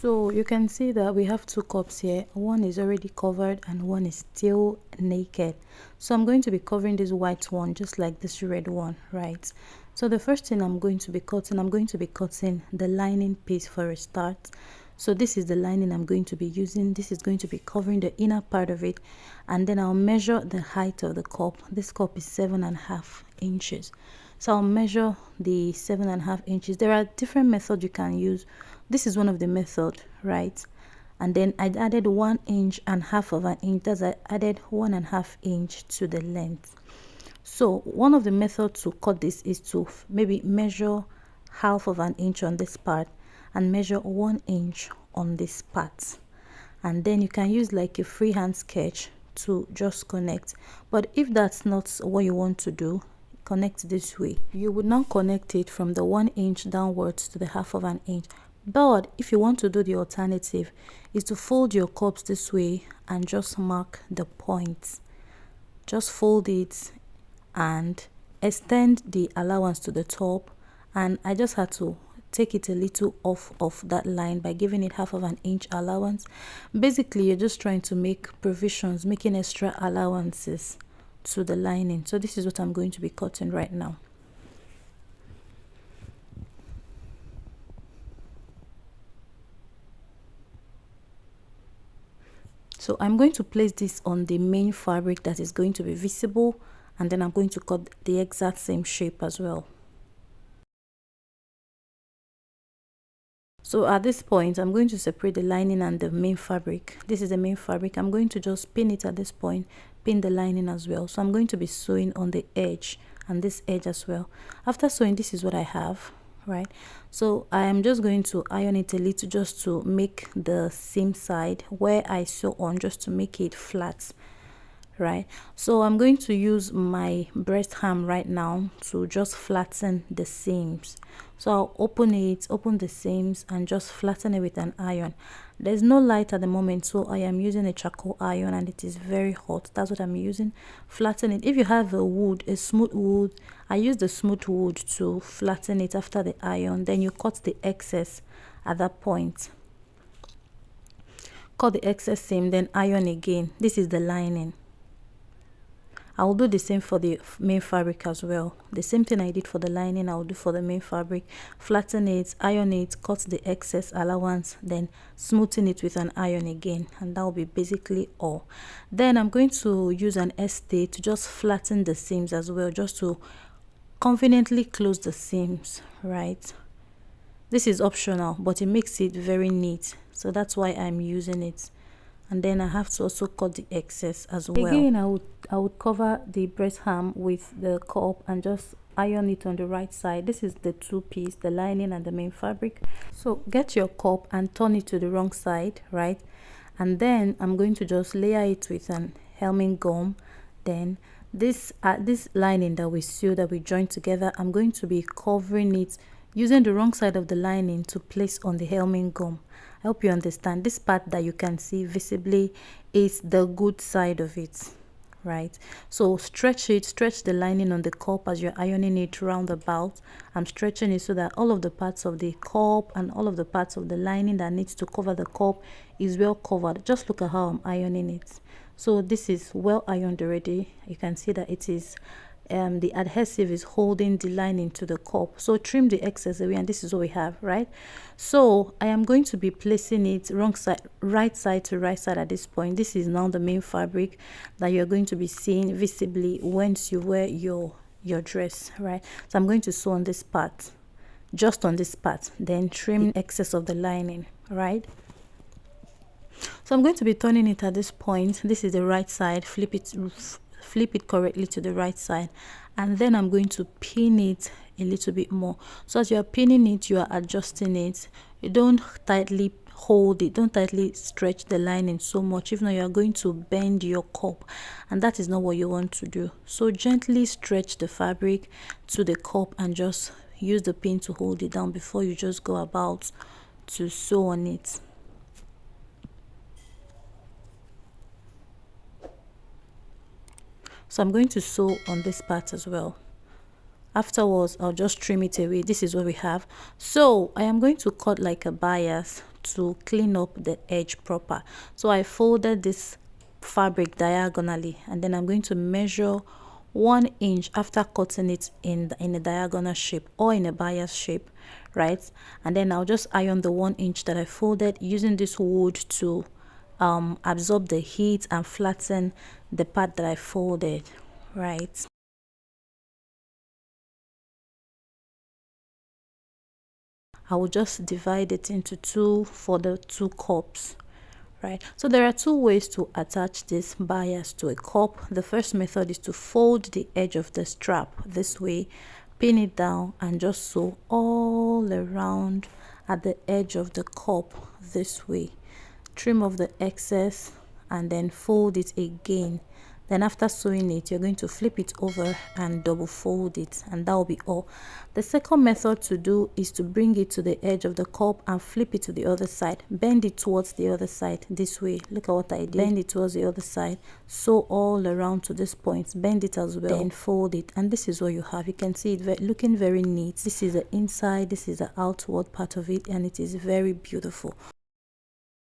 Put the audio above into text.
So you can see that we have two cups here. One is already covered and one is still naked. So I'm going to be covering this white one just like this red one, right? So the first thing I'm going to be cutting the lining piece for a start. So this is the lining I'm going to be using. This is going to be covering the inner part of it, and then I'll measure the height of the cup. This cup is 7.5 inches. So I'll measure the 7.5 inches. There are different methods you can use. This is one of the methods, right? And then I added 1 inch and half of an inch. That's I added 1.5 inch to the length. So one of the methods to cut this is to maybe measure half of an inch on this part and measure 1 inch on this part, and then you can use like a freehand sketch to just connect. But if that's not what you want to do, connect this way. You would not connect it from the 1 inch downwards to the half of an inch. But if you want to do the alternative, is to fold your cups this way and just mark the points. Just fold it and extend the allowance to the top, and I just had to take it a little off of that line by giving it half of an inch allowance. Basically, you're just trying to make provisions, making extra allowances to the lining. So this is what I'm going to be cutting right now. So I'm going to place this on the main fabric that is going to be visible, and then I'm going to cut the exact same shape as well. So at this point, I'm going to separate the lining and the main fabric. This is the main fabric. I'm going to just pin it at this point, pin the lining as well. So I'm going to be sewing on the edge and this edge as well. After sewing, this is what I have, right? So I am just going to iron it a little just to make the seam side where I sew on, just to make it flat, right? So I'm going to use my breast ham right now to just flatten the seams. So I'll open the seams and just flatten it with an iron. There's no light at the moment, so I am using a charcoal iron and it is very hot. That's what I'm using. Flatten it. If you have a smooth wood, I use the smooth wood to flatten it after the iron. Then you cut the excess at that point. Cut the excess seam, then iron again. This is the lining. I will do the same for the main fabric as well. The same thing I did for the lining, I will do for the main fabric. Flatten it, iron it, cut the excess allowance, then smoothen it with an iron again, and that will be basically all. Then I'm going to use an S-stay to just flatten the seams as well, just to conveniently close the seams, right? This is optional, but it makes it very neat, so that's why I'm using it. And then I have to also cut the excess as well. Again, I would cover the breast ham with the cup and just iron it on the right side. This is the two piece, the lining and the main fabric. So get your cup and turn it to the wrong side, right? And then I'm going to just layer it with an helming gum. Then this lining that we sew, that we join together, I'm going to be covering it using the wrong side of the lining to place on the helming gum. I hope you understand. This part that you can see visibly is the good side of it, right? So stretch the lining on the cup as you're ironing it roundabout. I'm stretching it so that all of the parts of the cup and all of the parts of the lining that needs to cover the cup is well covered. Just look at how I'm ironing it. So this is well ironed already. You can see that it is the adhesive is holding the lining to the cup. So trim the excess away, and this is what we have, right? So I am going to be placing it right side to right side at this point. This is now the main fabric that you're going to be seeing visibly once you wear your dress, right? So I'm going to sew on this part, just on this part, then trim excess of the lining, right? So I'm going to be turning it at this point. This is the right side. Flip it correctly to the right side, and then I'm going to pin it a little bit more. So as you are pinning it, you are adjusting it. You don't tightly hold it, don't tightly stretch the lining so much. If not, you are going to bend your cup, and that is not what you want to do. So gently stretch the fabric to the cup and just use the pin to hold it down before you just go about to sew on it. So I'm going to sew on this part as well. Afterwards, I'll just trim it away. This is what we have. So I am going to cut like a bias to clean up the edge proper. So I folded this fabric diagonally, and then I'm going to measure 1 inch after cutting it in a diagonal shape or in a bias shape, right? And then I'll just iron the 1 inch that I folded using this wood to absorb the heat and flatten the part that I folded, right? I will just divide it into two for the 2 cups, right? So there are 2 ways to attach this bias to a cup. The first method is to fold the edge of the strap this way, pin it down, and just sew all around at the edge of the cup this way. Trim off the excess and then fold it again. Then after sewing it, you're going to flip it over and double fold it, and that will be all. The second method to do is to bring it to the edge of the cup and flip it to the other side. Bend it towards the other side this way. Look at what I did. Bend it towards the other side, sew all around to this point, bend it as well, then fold it, and this is what you have. You can see it looking very neat. This is the inside, this is the outward part of it, and it is very beautiful.